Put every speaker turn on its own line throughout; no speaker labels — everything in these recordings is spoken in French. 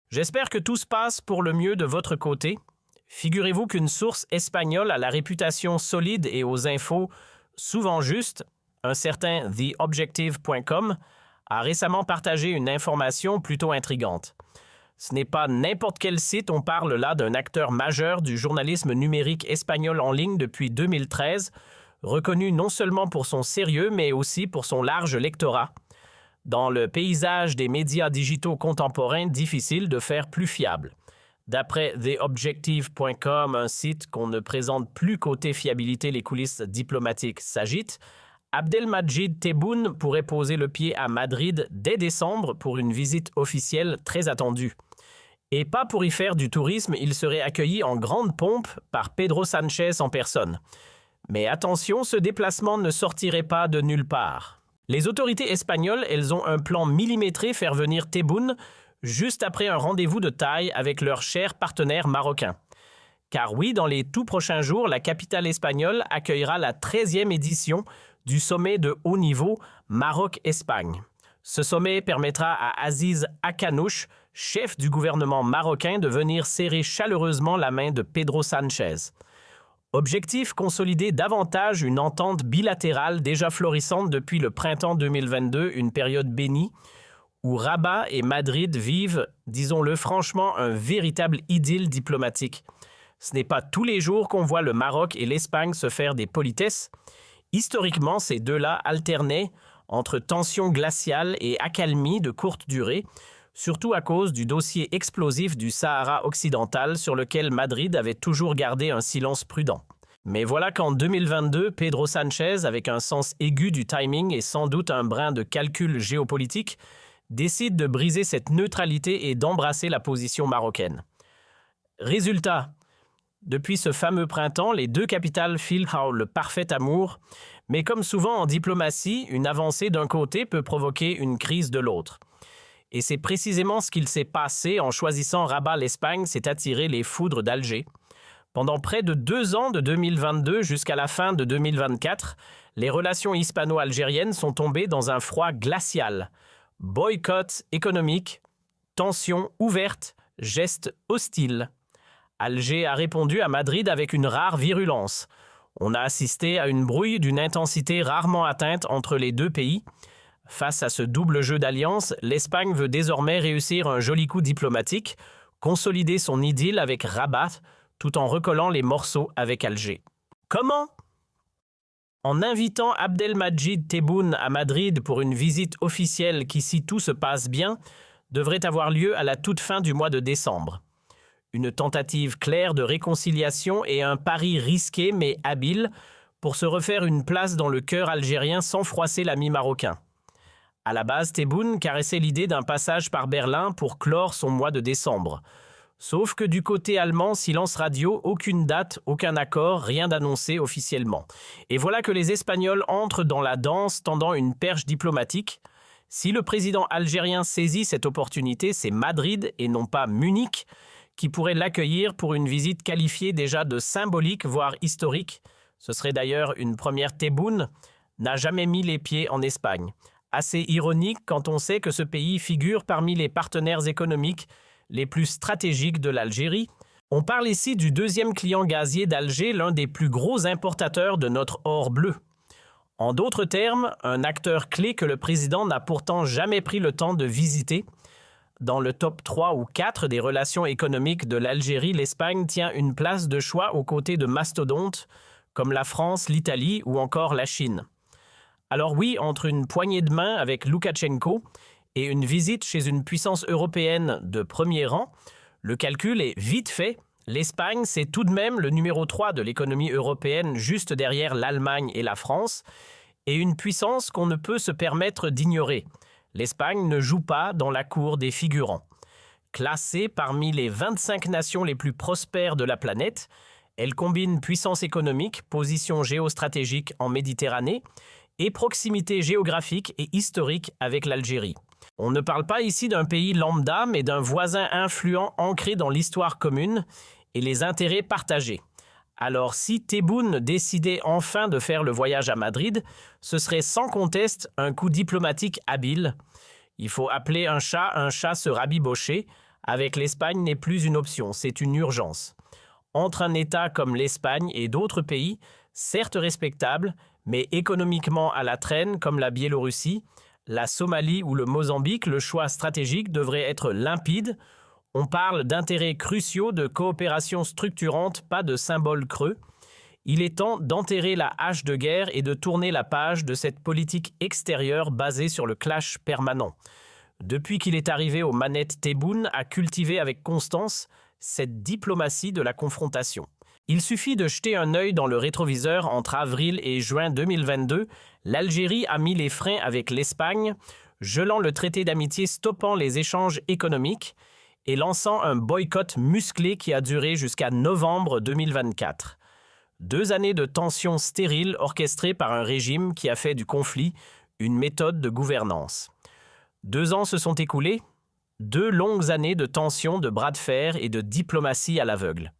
J'espère que tout se passe pour le mieux de votre côté. Figurez-vous qu'une source espagnole à la réputation solide et aux infos souvent justes, un certain theobjective.com, a récemment partagé une information plutôt intrigante. Ce n'est pas n'importe quel site, on parle là d'un acteur majeur du journalisme numérique espagnol en ligne depuis 2013, reconnu non seulement pour son sérieux, mais aussi pour son large lectorat. Dans le paysage des médias digitaux contemporains, difficile de faire plus fiable. D'après theobjective.com, un site qu'on ne présente plus côté fiabilité, les coulisses diplomatiques s'agitent, Abdelmadjid Tebboune pourrait poser le pied à Madrid dès décembre pour une visite officielle très attendue. Et pas pour y faire du tourisme, il serait accueilli en grande pompe par Pedro Sánchez en personne. Mais attention, ce déplacement ne sortirait pas de nulle part. Les autorités espagnoles, elles ont un plan millimétré faire venir Tebboune juste après un rendez-vous de taille avec leur cher partenaire marocain. Car oui, dans les tout prochains jours, la capitale espagnole accueillera la 13e édition du sommet de haut niveau Maroc-Espagne. Ce sommet permettra à Aziz Akanouch, chef du gouvernement marocain, de venir serrer chaleureusement la main de Pedro Sánchez. Objectif, consolider davantage une entente bilatérale déjà florissante depuis le printemps 2022, une période bénie, où Rabat et Madrid vivent, disons-le franchement, un véritable idylle diplomatique. Ce n'est pas tous les jours qu'on voit le Maroc et l'Espagne se faire des politesses. Historiquement, ces deux-là alternaient entre tensions glaciales et accalmies de courte durée, surtout à cause du dossier explosif du Sahara occidental sur lequel Madrid avait toujours gardé un silence prudent. Mais voilà qu'en 2022, Pedro Sánchez, avec un sens aigu du timing et sans doute un brin de calcul géopolitique, décide de briser cette neutralité et d'embrasser la position marocaine. Résultat, depuis ce fameux printemps, les deux capitales filent le parfait amour, mais comme souvent en diplomatie, une avancée d'un côté peut provoquer une crise de l'autre. Et c'est précisément ce qu'il s'est passé en choisissant Rabat l'Espagne, c'est attirer les foudres d'Alger. Pendant près de 2 ans, de 2022 jusqu'à la fin de 2024, les relations hispano-algériennes sont tombées dans un froid glacial. Boycott économique, tensions ouvertes, gestes hostiles. Alger a répondu à Madrid avec une rare virulence. On a assisté à une brouille d'une intensité rarement atteinte entre les deux pays. Face à ce double jeu d'alliance, l'Espagne veut désormais réussir un joli coup diplomatique, consolider son idylle avec Rabat, tout en recollant les morceaux avec Alger. Comment ? En invitant Abdelmadjid Tebboune à Madrid pour une visite officielle qui, si tout se passe bien, devrait avoir lieu à la toute fin du mois de décembre. Une tentative claire de réconciliation et un pari risqué mais habile pour se refaire une place dans le cœur algérien sans froisser l'ami marocain. À la base, Tebboune caressait l'idée d'un passage par Berlin pour clore son mois de décembre. Sauf que du côté allemand, silence radio, aucune date, aucun accord, rien d'annoncé officiellement. Et voilà que les Espagnols entrent dans la danse tendant une perche diplomatique. Si le président algérien saisit cette opportunité, c'est Madrid et non pas Munich qui pourrait l'accueillir pour une visite qualifiée déjà de symbolique, voire historique. Ce serait d'ailleurs une première. Tebboune n'a jamais mis les pieds en Espagne. Assez ironique quand on sait que ce pays figure parmi les partenaires économiques les plus stratégiques de l'Algérie. On parle ici du deuxième client gazier d'Alger, l'un des plus gros importateurs de notre or bleu. En d'autres termes, un acteur clé que le président n'a pourtant jamais pris le temps de visiter. Dans le top 3 ou 4 des relations économiques de l'Algérie, l'Espagne tient une place de choix aux côtés de mastodontes comme la France, l'Italie ou encore la Chine. Alors oui, entre une poignée de main avec Loukachenko et une visite chez une puissance européenne de premier rang, le calcul est vite fait. L'Espagne, c'est tout de même le numéro 3 de l'économie européenne, juste derrière l'Allemagne et la France, et une puissance qu'on ne peut se permettre d'ignorer. L'Espagne ne joue pas dans la cour des figurants. Classée parmi les 25 nations les plus prospères de la planète, elle combine puissance économique, position géostratégique en Méditerranée et proximité géographique et historique avec l'Algérie. On ne parle pas ici d'un pays lambda, mais d'un voisin influent ancré dans l'histoire commune et les intérêts partagés. Alors si Tebboune décidait enfin de faire le voyage à Madrid, ce serait sans conteste un coup diplomatique habile. Il faut appeler un chat se rabibocher. avec l'Espagne n'est plus une option, c'est une urgence. Entre un État comme l'Espagne et d'autres pays, certes respectables, mais économiquement à la traîne comme la Biélorussie, la Somalie ou le Mozambique, le choix stratégique devrait être limpide. On parle d'intérêts cruciaux, de coopération structurante, pas de symboles creux. Il est temps d'enterrer la hache de guerre et de tourner la page de cette politique extérieure basée sur le clash permanent. Depuis qu'il est arrivé aux manettes, Tebboune a cultivé avec constance cette diplomatie de la confrontation. Il suffit de jeter un œil dans le rétroviseur entre avril et juin 2022. L'Algérie a mis les freins avec l'Espagne, gelant le traité d'amitié, stoppant les échanges économiques et lançant un boycott musclé qui a duré jusqu'à novembre 2024. 2 années de tensions stériles orchestrées par un régime qui a fait du conflit une méthode de gouvernance. 2 ans se sont écoulés, 2 longues années de tensions, de bras de fer et de diplomatie à l'aveugle.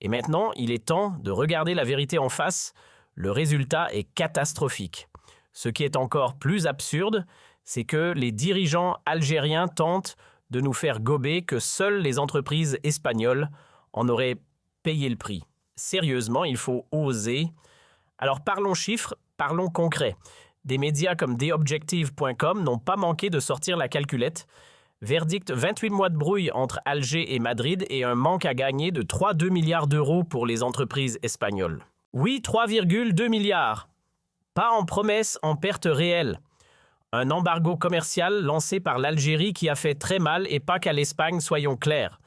Et maintenant, il est temps de regarder la vérité en face. Le résultat est catastrophique. Ce qui est encore plus absurde, c'est que les dirigeants algériens tentent de nous faire gober que seules les entreprises espagnoles en auraient payé le prix. Sérieusement, il faut oser. Alors parlons chiffres, parlons concret. Des médias comme TheObjective.com n'ont pas manqué de sortir la calculette. Verdict, 28 mois de brouille entre Alger et Madrid et un manque à gagner de 3,2 milliards d'euros pour les entreprises espagnoles. Oui, 3,2 milliards. Pas en promesse, en perte réelle. Un embargo commercial lancé par l'Algérie qui a fait très mal et pas qu'à l'Espagne, soyons clairs.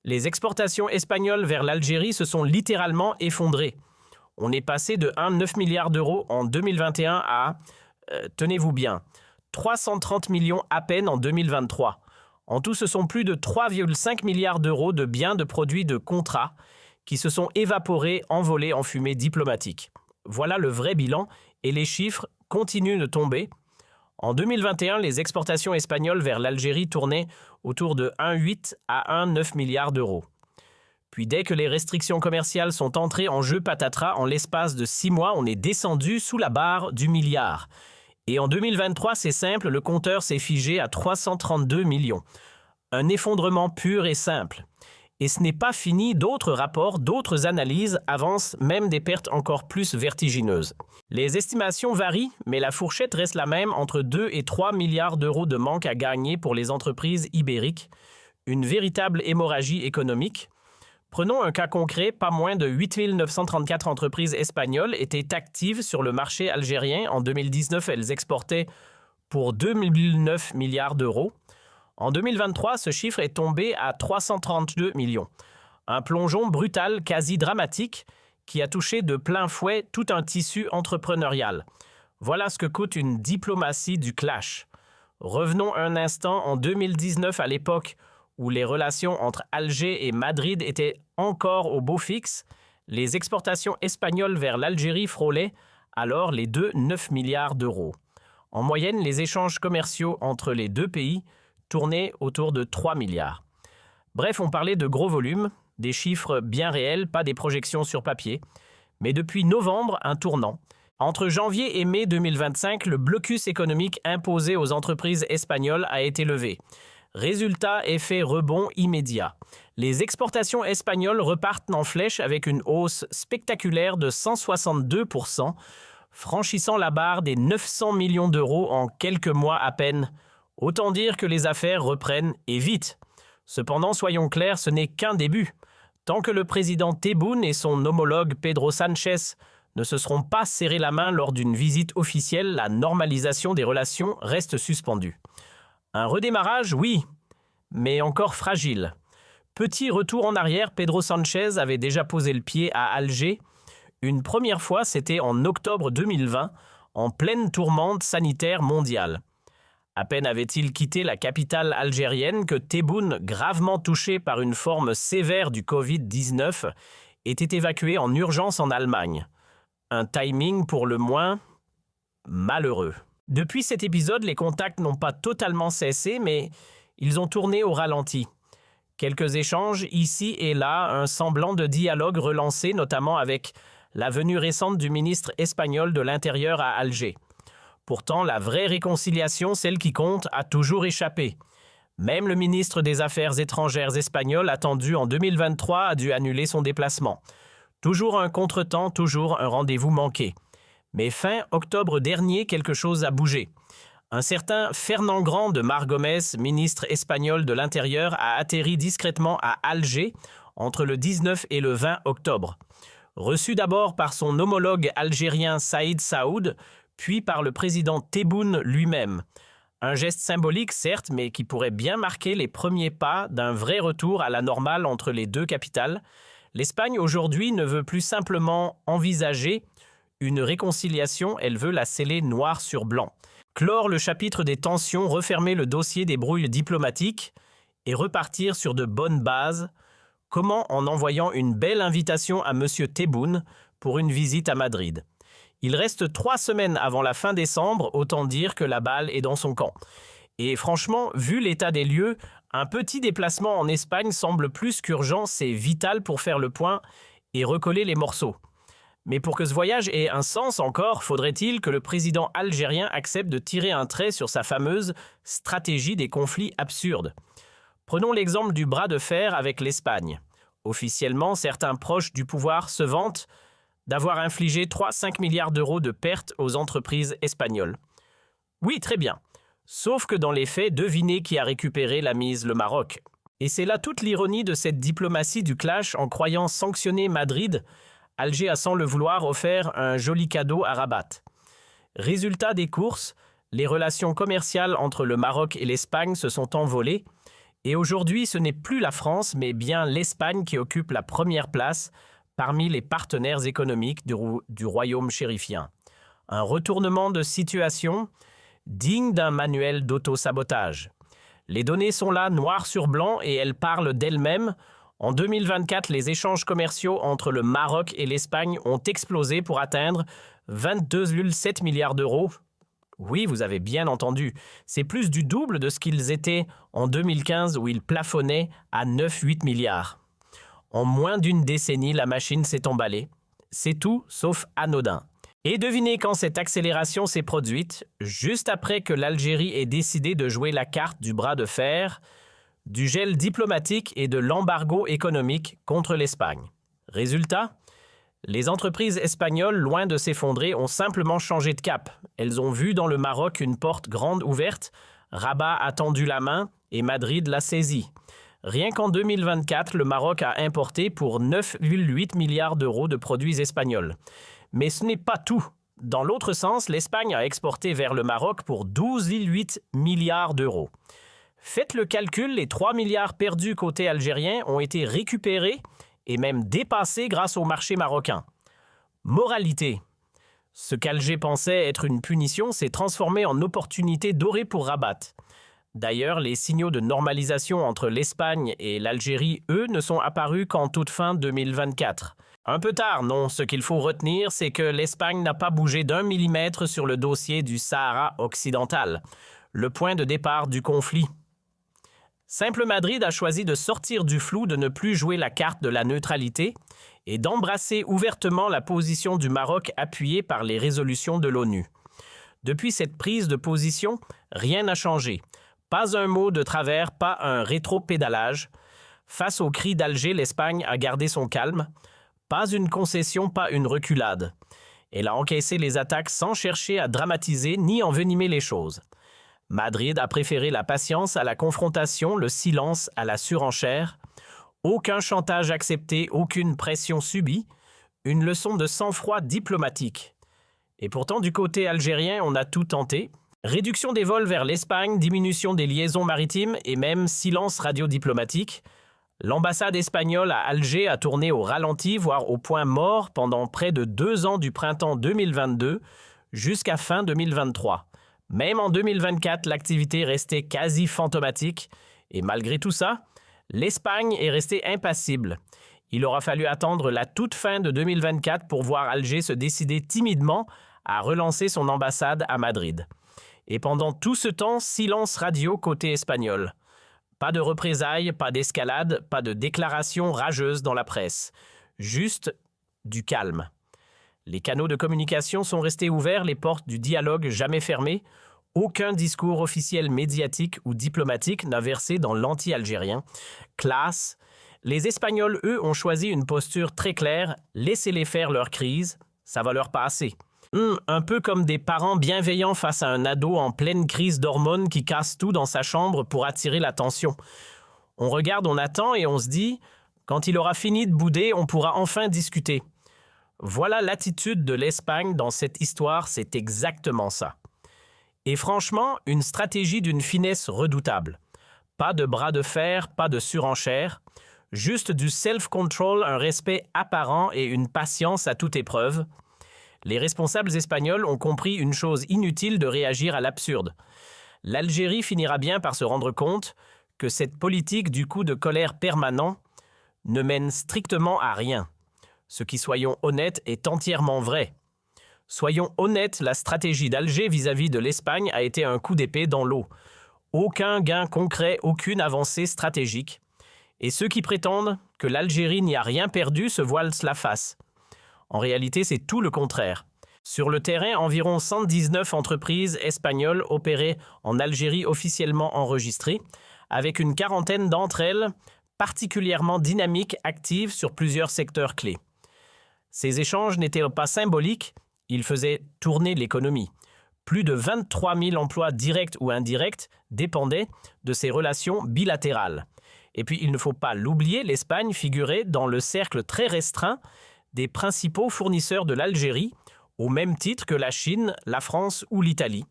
Les exportations espagnoles vers l'Algérie se sont littéralement effondrées. On est passé de 1,9 milliard d'euros en 2021 à, tenez-vous bien, 330 millions à peine en 2023. En tout, ce sont plus de 3,5 milliards d'euros de biens, de produits, de contrats qui se sont évaporés, envolés en fumée diplomatique. Voilà le vrai bilan et les chiffres continuent de tomber. En 2021, les exportations espagnoles vers l'Algérie tournaient autour de 1,8 à 1,9 milliards d'euros. Puis dès que les restrictions commerciales sont entrées en jeu patatras, en l'espace de 6 mois, on est descendu sous la barre du milliard. Et en 2023, c'est simple, le compteur s'est figé à 332 millions. Un effondrement pur et simple. Et ce n'est pas fini, d'autres rapports, d'autres analyses avancent même des pertes encore plus vertigineuses. Les estimations varient, mais la fourchette reste la même entre 2 et 3 milliards d'euros de manque à gagner pour les entreprises ibériques. Une véritable hémorragie économique. Prenons un cas concret, pas moins de 8 934 entreprises espagnoles étaient actives sur le marché algérien. En 2019, elles exportaient pour 2,9 milliards d'euros. En 2023, ce chiffre est tombé à 332 millions. Un plongeon brutal, quasi dramatique, qui a touché de plein fouet tout un tissu entrepreneurial. Voilà ce que coûte une diplomatie du clash. Revenons un instant en 2019 à l'époque où les relations entre Alger et Madrid étaient encore au beau fixe, les exportations espagnoles vers l'Algérie frôlaient alors les 2,9 milliards d'euros. En moyenne, les échanges commerciaux entre les deux pays tournaient autour de 3 milliards. Bref, on parlait de gros volumes, des chiffres bien réels, pas des projections sur papier. Mais depuis novembre, un tournant. Entre janvier et mai 2025, le blocus économique imposé aux entreprises espagnoles a été levé. Résultat, effet rebond immédiat. Les exportations espagnoles repartent en flèche avec une hausse spectaculaire de 162%, franchissant la barre des 900 millions d'euros en quelques mois à peine. Autant dire que les affaires reprennent et vite. Cependant, soyons clairs, ce n'est qu'un début. Tant que le président Tebboune et son homologue Pedro Sánchez ne se seront pas serrés la main lors d'une visite officielle, la normalisation des relations reste suspendue. Un redémarrage, oui, mais encore fragile. Petit retour en arrière, Pedro Sánchez avait déjà posé le pied à Alger. Une première fois, c'était en octobre 2020, en pleine tourmente sanitaire mondiale. À peine avait-il quitté la capitale algérienne que Tebboune, gravement touché par une forme sévère du Covid-19, était évacué en urgence en Allemagne. Un timing pour le moins malheureux. Depuis cet épisode, les contacts n'ont pas totalement cessé, mais ils ont tourné au ralenti. Quelques échanges ici et là, un semblant de dialogue relancé, notamment avec la venue récente du ministre espagnol de l'Intérieur à Alger. Pourtant, la vraie réconciliation, celle qui compte, a toujours échappé. Même le ministre des Affaires étrangères espagnol attendu en 2023 a dû annuler son déplacement. Toujours un contretemps, toujours un rendez-vous manqué. Mais fin octobre dernier, quelque chose a bougé. Un certain Fernand Grand de Margomès, ministre espagnol de l'Intérieur, a atterri discrètement à Alger entre le 19 et le 20 octobre. Reçu d'abord par son homologue algérien Saïd Saoud, puis par le président Tebboune lui-même. Un geste symbolique, certes, mais qui pourrait bien marquer les premiers pas d'un vrai retour à la normale entre les deux capitales. L'Espagne, aujourd'hui, ne veut plus simplement envisager une réconciliation, elle veut la sceller noir sur blanc. Clore le chapitre des tensions, refermer le dossier des brouilles diplomatiques et repartir sur de bonnes bases. Comment en envoyant une belle invitation à M. Tebboune pour une visite à Madrid. Il reste 3 semaines avant la fin décembre, autant dire que la balle est dans son camp. Et franchement, vu l'état des lieux, un petit déplacement en Espagne semble plus qu'urgent, c'est vital pour faire le point et recoller les morceaux. Mais pour que ce voyage ait un sens encore, faudrait-il que le président algérien accepte de tirer un trait sur sa fameuse stratégie des conflits absurdes. Prenons l'exemple du bras de fer avec l'Espagne. Officiellement, certains proches du pouvoir se vantent d'avoir infligé 3-5 milliards d'euros de pertes aux entreprises espagnoles. Oui, très bien. Sauf que dans les faits, devinez qui a récupéré la mise, le Maroc. Et c'est là toute l'ironie de cette diplomatie du clash en croyant sanctionner Madrid. Alger a sans le vouloir offert un joli cadeau à Rabat. Résultat des courses, les relations commerciales entre le Maroc et l'Espagne se sont envolées et aujourd'hui ce n'est plus la France mais bien l'Espagne qui occupe la première place parmi les partenaires économiques du royaume chérifien. Un retournement de situation digne d'un manuel d'auto-sabotage. Les données sont là noir sur blanc et elles parlent d'elles-mêmes. En 2024, les échanges commerciaux entre le Maroc et l'Espagne ont explosé pour atteindre 22,7 milliards d'euros. Oui, vous avez bien entendu, c'est plus du double de ce qu'ils étaient en 2015 où ils plafonnaient à 9-8 milliards. En moins d'une décennie, la machine s'est emballée. C'est tout sauf anodin. Et devinez quand cette accélération s'est produite, juste après que l'Algérie ait décidé de jouer la carte du bras de fer, du gel diplomatique et de l'embargo économique contre l'Espagne. Résultat, les entreprises espagnoles, loin de s'effondrer, ont simplement changé de cap. Elles ont vu dans le Maroc une porte grande ouverte, Rabat a tendu la main et Madrid l'a saisie. Rien qu'en 2024, le Maroc a importé pour 9,8 milliards d'euros de produits espagnols. Mais ce n'est pas tout. Dans l'autre sens, l'Espagne a exporté vers le Maroc pour 12,8 milliards d'euros. Faites le calcul, les 3 milliards perdus côté algérien ont été récupérés et même dépassés grâce au marché marocain. Moralité. Ce qu'Alger pensait être une punition s'est transformé en opportunité dorée pour Rabat. D'ailleurs, les signaux de normalisation entre l'Espagne et l'Algérie, eux, ne sont apparus qu'en toute fin 2024. Un peu tard, non. Ce qu'il faut retenir, c'est que l'Espagne n'a pas bougé d'1 millimètre sur le dossier du Sahara occidental, le point de départ du conflit. Simple Madrid a choisi de sortir du flou, de ne plus jouer la carte de la neutralité et d'embrasser ouvertement la position du Maroc appuyée par les résolutions de l'ONU. Depuis cette prise de position, rien n'a changé. Pas un mot de travers, pas un rétro-pédalage. Face aux cris d'Alger, l'Espagne a gardé son calme. Pas une concession, pas une reculade. Elle a encaissé les attaques sans chercher à dramatiser ni envenimer les choses. Madrid a préféré la patience à la confrontation, le silence à la surenchère. Aucun chantage accepté, aucune pression subie. Une leçon de sang-froid diplomatique. Et pourtant, du côté algérien, on a tout tenté. Réduction des vols vers l'Espagne, diminution des liaisons maritimes et même silence radiodiplomatique. L'ambassade espagnole à Alger a tourné au ralenti, voire au point mort pendant près de 2 ans du printemps 2022 jusqu'à fin 2023. Même en 2024, l'activité restait quasi fantomatique. Et malgré tout ça, l'Espagne est restée impassible. Il aura fallu attendre la toute fin de 2024 pour voir Alger se décider timidement à relancer son ambassade à Madrid. Et pendant tout ce temps, silence radio côté espagnol. Pas de représailles, pas d'escalade, pas de déclarations rageuses dans la presse. Juste du calme. Les canaux de communication sont restés ouverts, les portes du dialogue jamais fermées. Aucun discours officiel médiatique ou diplomatique n'a versé dans l'anti-algérien. Classe. Les Espagnols, eux, ont choisi une posture très claire, laissez-les faire leur crise, ça va leur passer. Un peu comme des parents bienveillants face à un ado en pleine crise d'hormones qui casse tout dans sa chambre pour attirer l'attention. On regarde, on attend et on se dit, quand il aura fini de bouder, on pourra enfin discuter. Voilà l'attitude de l'Espagne dans cette histoire, c'est exactement ça. Et franchement, une stratégie d'une finesse redoutable. Pas de bras de fer, pas de surenchère, juste du self-control, un respect apparent et une patience à toute épreuve. Les responsables espagnols ont compris une chose inutile de réagir à l'absurde. L'Algérie finira bien par se rendre compte que cette politique du coup de colère permanent ne mène strictement à rien. Ce qui, soyons honnêtes, est entièrement vrai. Soyons honnêtes, la stratégie d'Alger vis-à-vis de l'Espagne a été un coup d'épée dans l'eau. Aucun gain concret, aucune avancée stratégique. Et ceux qui prétendent que l'Algérie n'y a rien perdu se voilent la face. En réalité, c'est tout le contraire. Sur le terrain, environ 119 entreprises espagnoles opéraient en Algérie officiellement enregistrées, avec une quarantaine d'entre elles particulièrement dynamiques, actives sur plusieurs secteurs clés. Ces échanges n'étaient pas symboliques, ils faisaient tourner l'économie. Plus de 23 000 emplois directs ou indirects dépendaient de ces relations bilatérales. Et puis, il ne faut pas l'oublier, l'Espagne figurait dans le cercle très restreint des principaux fournisseurs de l'Algérie, au même titre que la Chine, la France ou l'Italie.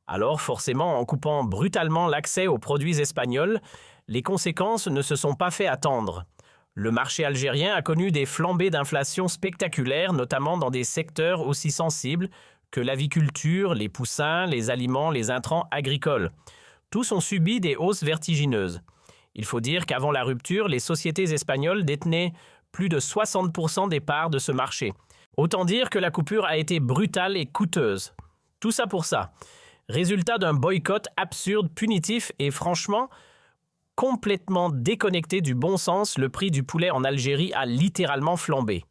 Alors, forcément, en coupant brutalement l'accès aux produits espagnols, les conséquences ne se sont pas fait attendre. Le marché algérien a connu des flambées d'inflation spectaculaires, notamment dans des secteurs aussi sensibles que l'aviculture, les poussins, les aliments, les intrants agricoles. Tous ont subi des hausses vertigineuses. Il faut dire qu'avant la rupture, les sociétés espagnoles détenaient plus de 60% des parts de ce marché. Autant dire que la coupure a été brutale et coûteuse. Tout ça pour ça. Résultat d'un boycott absurde, punitif et franchement complètement déconnecté du bon sens, le prix du poulet en Algérie a littéralement flambé.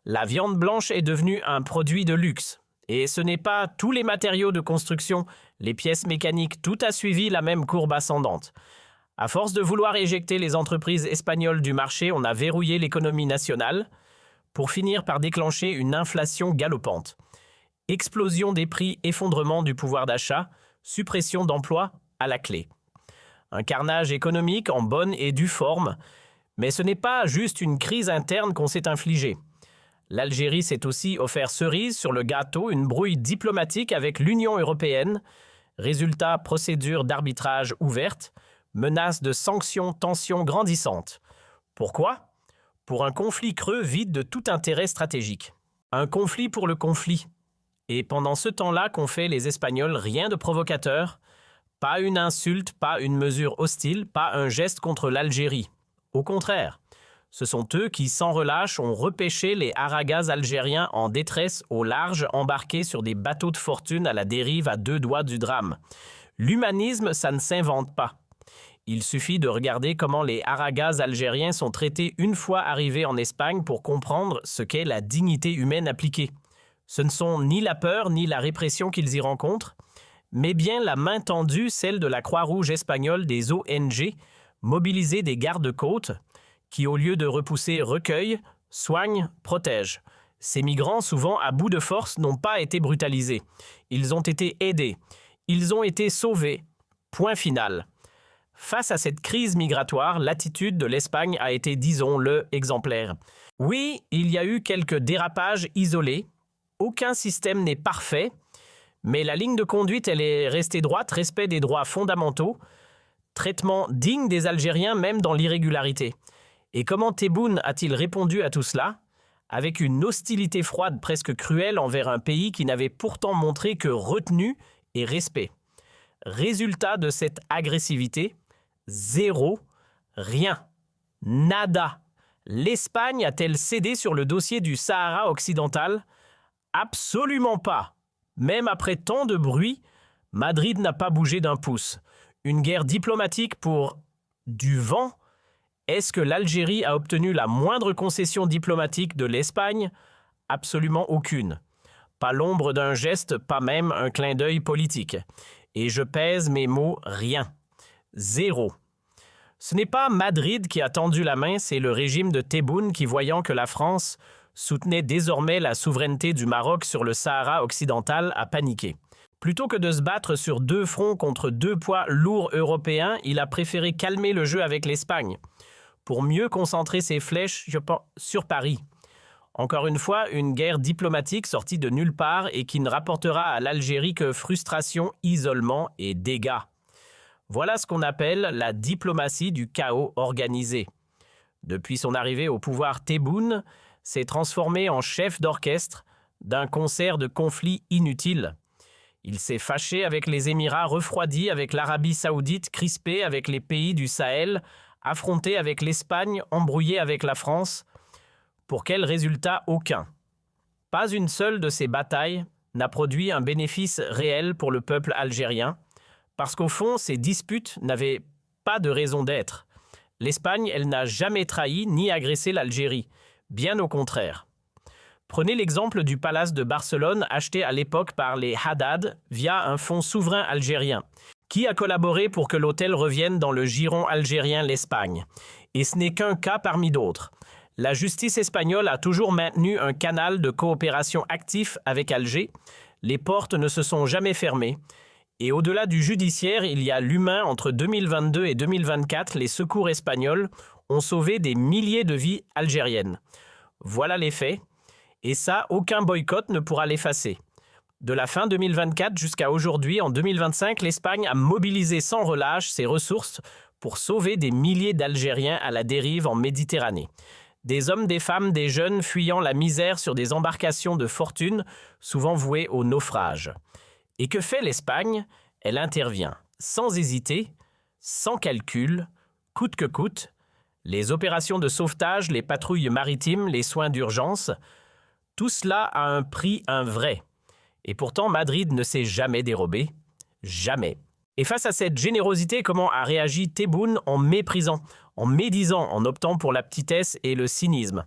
La viande blanche est devenue un produit de luxe. Et ce n'est pas tous les matériaux de construction, les pièces mécaniques, tout a suivi la même courbe ascendante. À force de vouloir éjecter les entreprises espagnoles du marché, on a verrouillé l'économie nationale pour finir par déclencher une inflation galopante. Explosion des prix, effondrement du pouvoir d'achat, suppression d'emplois à la clé. Un carnage économique en bonne et due forme, mais ce n'est pas juste une crise interne qu'on s'est infligée. L'Algérie s'est aussi offert cerise sur le gâteau, une brouille diplomatique avec l'Union européenne, résultat procédure d'arbitrage ouverte, menace de sanctions, tensions grandissantes. Pourquoi ? Pour un conflit creux vide de tout intérêt stratégique. Un conflit pour le conflit. Et pendant ce temps-là qu'ont fait les Espagnols, rien de provocateur, pas une insulte, pas une mesure hostile, pas un geste contre l'Algérie. Au contraire, ce sont eux qui, sans relâche, ont repêché les haragas algériens en détresse au large, embarqués sur des bateaux de fortune à la dérive à 2 doigts du drame. L'humanisme, ça ne s'invente pas. Il suffit de regarder comment les haragas algériens sont traités une fois arrivés en Espagne pour comprendre ce qu'est la dignité humaine appliquée. Ce ne sont ni la peur ni la répression qu'ils y rencontrent, mais bien la main tendue, celle de la Croix-Rouge espagnole, des ONG, mobilisées des gardes-côtes, qui au lieu de repousser recueillent, soignent, protègent. Ces migrants, souvent à bout de force, n'ont pas été brutalisés. Ils ont été aidés. Ils ont été sauvés. Point final. Face à cette crise migratoire, l'attitude de l'Espagne a été, disons-le, exemplaire. Oui, il y a eu quelques dérapages isolés. Aucun système n'est parfait, mais la ligne de conduite, elle est restée droite, respect des droits fondamentaux, traitement digne des Algériens, même dans l'irrégularité. Et comment Tebboune a-t-il répondu à tout cela ? Avec une hostilité froide presque cruelle envers un pays qui n'avait pourtant montré que retenue et respect. Résultat de cette agressivité, zéro, rien, nada. L'Espagne a-t-elle cédé sur le dossier du Sahara occidental ? Absolument pas. Même après tant de bruit, Madrid n'a pas bougé d'un pouce. Une guerre diplomatique pour du vent. Est-ce que l'Algérie a obtenu la moindre concession diplomatique de l'Espagne ? Absolument aucune. Pas l'ombre d'un geste, pas même un clin d'œil politique. Et je pèse mes mots, rien. Zéro. Ce n'est pas Madrid qui a tendu la main, c'est le régime de Tebboune qui, voyant que la France soutenait désormais la souveraineté du Maroc sur le Sahara occidental, a paniqué. Plutôt que de se battre sur deux fronts contre deux poids lourds européens, il a préféré calmer le jeu avec l'Espagne, pour mieux concentrer ses flèches sur Paris. Encore une fois, une guerre diplomatique sortie de nulle part et qui ne rapportera à l'Algérie que frustration, isolement et dégâts. Voilà ce qu'on appelle la diplomatie du chaos organisé. Depuis son arrivée au pouvoir, Tebboune s'est transformé en chef d'orchestre d'un concert de conflits inutiles. Il s'est fâché avec les Émirats, refroidi avec l'Arabie saoudite, crispé avec les pays du Sahel, affronté avec l'Espagne, embrouillé avec la France. Pour quel résultat? Aucun. Pas une seule de ces batailles n'a produit un bénéfice réel pour le peuple algérien, parce qu'au fond, ces disputes n'avaient pas de raison d'être. L'Espagne, elle n'a jamais trahi ni agressé l'Algérie, bien au contraire. Prenez l'exemple du palace de Barcelone acheté à l'époque par les Haddad via un fonds souverain algérien. Qui a collaboré pour que l'hôtel revienne dans le giron algérien, l'Espagne? Et ce n'est qu'un cas parmi d'autres. La justice espagnole a toujours maintenu un canal de coopération actif avec Alger. Les portes ne se sont jamais fermées. Et au-delà du judiciaire, il y a l'humain. Entre 2022 et 2024, les secours espagnols ont sauvé des milliers de vies algériennes. Voilà les faits. Et ça, aucun boycott ne pourra l'effacer. De la fin 2024 jusqu'à aujourd'hui, en 2025, l'Espagne a mobilisé sans relâche ses ressources pour sauver des milliers d'Algériens à la dérive en Méditerranée. Des hommes, des femmes, des jeunes fuyant la misère sur des embarcations de fortune, souvent vouées au naufrage. Et que fait l'Espagne? Elle intervient sans hésiter, sans calcul, coûte que coûte. Les opérations de sauvetage, les patrouilles maritimes, les soins d'urgence, tout cela a un prix, un vrai. Et pourtant, Madrid ne s'est jamais dérobé. Jamais. Et face à cette générosité, comment a réagi Tebboune? En méprisant, en médisant, en optant pour la petitesse et le cynisme.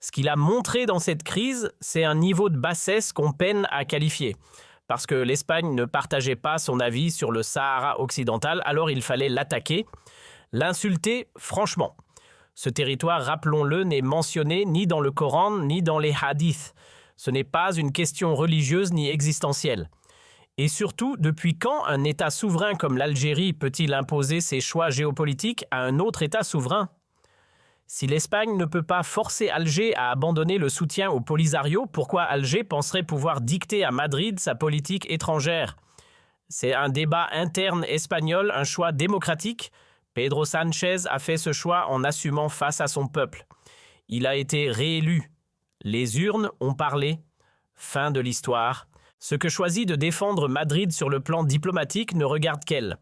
Ce qu'il a montré dans cette crise, c'est un niveau de bassesse qu'on peine à qualifier. Parce que l'Espagne ne partageait pas son avis sur le Sahara occidental, alors il fallait l'attaquer, l'insulter franchement. Ce territoire, rappelons-le, n'est mentionné ni dans le Coran ni dans les hadiths. Ce n'est pas une question religieuse ni existentielle. Et surtout, depuis quand un État souverain comme l'Algérie peut-il imposer ses choix géopolitiques à un autre État souverain? Si l'Espagne ne peut pas forcer Alger à abandonner le soutien au Polisario, pourquoi Alger penserait pouvoir dicter à Madrid sa politique étrangère? C'est un débat interne espagnol, un choix démocratique. Pedro Sánchez a fait ce choix en assumant face à son peuple. Il a été réélu. Les urnes ont parlé. Fin de l'histoire. Ce que choisit de défendre Madrid sur le plan diplomatique ne regarde qu'elle.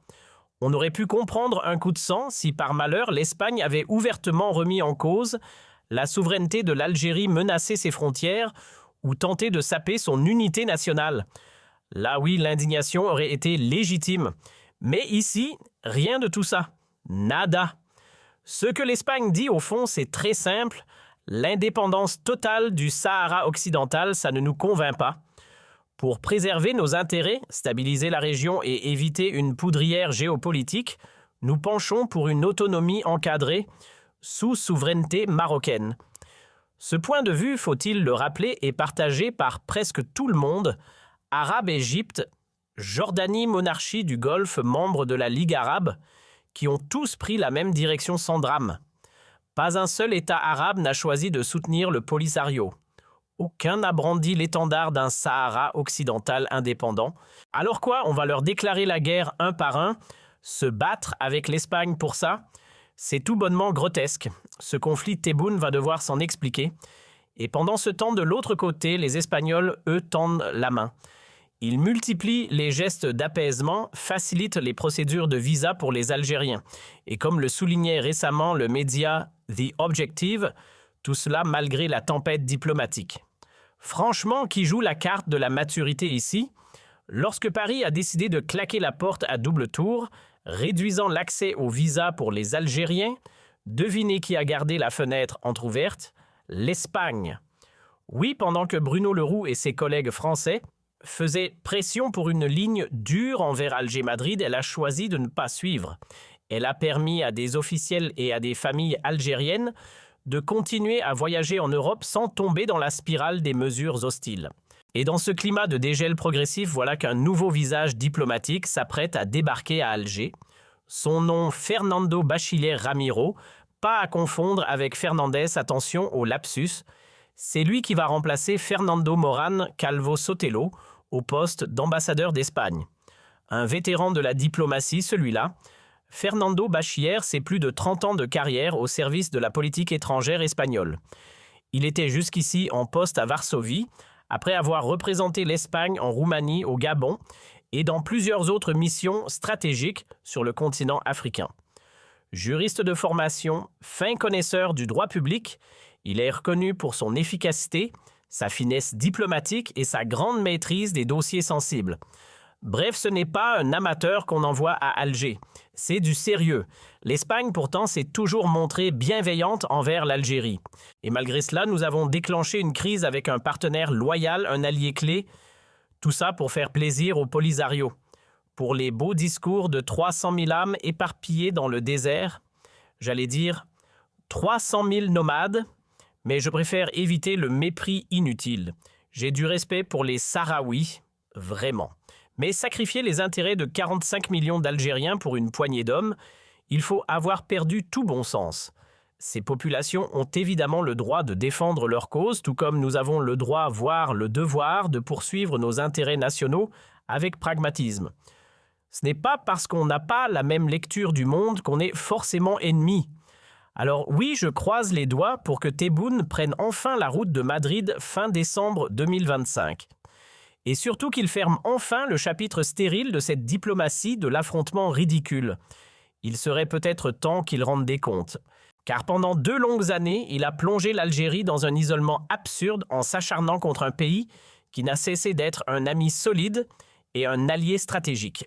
On aurait pu comprendre un coup de sang si par malheur l'Espagne avait ouvertement remis en cause la souveraineté de l'Algérie, menacé ses frontières ou tenté de saper son unité nationale. Là oui, l'indignation aurait été légitime. Mais ici, rien de tout ça. Nada. Ce que l'Espagne dit au fond, c'est très simple. L'indépendance totale du Sahara occidental, ça ne nous convainc pas. Pour préserver nos intérêts, stabiliser la région et éviter une poudrière géopolitique, nous penchons pour une autonomie encadrée sous souveraineté marocaine. Ce point de vue, faut-il le rappeler, est partagé par presque tout le monde, Arabes, Égypte, Jordanie, monarchie du Golfe, membres de la Ligue arabe, qui ont tous pris la même direction sans drame. Pas un seul État arabe n'a choisi de soutenir le Polisario. Aucun n'a brandi l'étendard d'un Sahara occidental indépendant. Alors quoi, on va leur déclarer la guerre un par un? Se battre avec l'Espagne pour ça? C'est tout bonnement grotesque. Ce conflit, Tebboune va devoir s'en expliquer. Et pendant ce temps, de l'autre côté, les Espagnols, eux, tendent la main. Ils multiplient les gestes d'apaisement, facilitent les procédures de visa pour les Algériens. Et comme le soulignait récemment le média The Objective, tout cela malgré la tempête diplomatique. Franchement, qui joue la carte de la maturité ici? Lorsque Paris a décidé de claquer la porte à double tour, réduisant l'accès au visa pour les Algériens, devinez qui a gardé la fenêtre entrouverte? L'Espagne. Oui, pendant que Bruno Le Roux et ses collègues français faisait pression pour une ligne dure envers Alger-Madrid, elle a choisi de ne pas suivre. Elle a permis à des officiels et à des familles algériennes de continuer à voyager en Europe sans tomber dans la spirale des mesures hostiles. Et dans ce climat de dégel progressif, voilà qu'un nouveau visage diplomatique s'apprête à débarquer à Alger. Son nom, Fernando Bachiller Ramiro, pas à confondre avec Fernandez, attention au lapsus. C'est lui qui va remplacer Fernando Morán Calvo Sotelo au poste d'ambassadeur d'Espagne. Un vétéran de la diplomatie, celui-là. Fernando Bachiller, c'est plus de 30 ans de carrière au service de la politique étrangère espagnole. Il était jusqu'ici en poste à Varsovie, après avoir représenté l'Espagne en Roumanie, au Gabon et dans plusieurs autres missions stratégiques sur le continent africain. Juriste de formation, fin connaisseur du droit public, il est reconnu pour son efficacité, sa finesse diplomatique et sa grande maîtrise des dossiers sensibles. Bref, ce n'est pas un amateur qu'on envoie à Alger, c'est du sérieux. L'Espagne, pourtant, s'est toujours montrée bienveillante envers l'Algérie. Et malgré cela, nous avons déclenché une crise avec un partenaire loyal, un allié clé. Tout ça pour faire plaisir au Polisario. Pour les beaux discours de 300 000 âmes éparpillées dans le désert. J'allais dire 300 000 nomades, mais je préfère éviter le mépris inutile. J'ai du respect pour les Sahraouis, vraiment. Mais sacrifier les intérêts de 45 millions d'Algériens pour une poignée d'hommes, il faut avoir perdu tout bon sens. Ces populations ont évidemment le droit de défendre leur cause, tout comme nous avons le droit, voire le devoir, de poursuivre nos intérêts nationaux avec pragmatisme. Ce n'est pas parce qu'on n'a pas la même lecture du monde qu'on est forcément ennemi. Alors oui, je croise les doigts pour que Tebboune prenne enfin la route de Madrid fin décembre 2025. Et surtout qu'il ferme enfin le chapitre stérile de cette diplomatie de l'affrontement ridicule. Il serait peut-être temps qu'il rende des comptes. Car pendant 2 longues années, il a plongé l'Algérie dans un isolement absurde en s'acharnant contre un pays qui n'a cessé d'être un ami solide et un allié stratégique.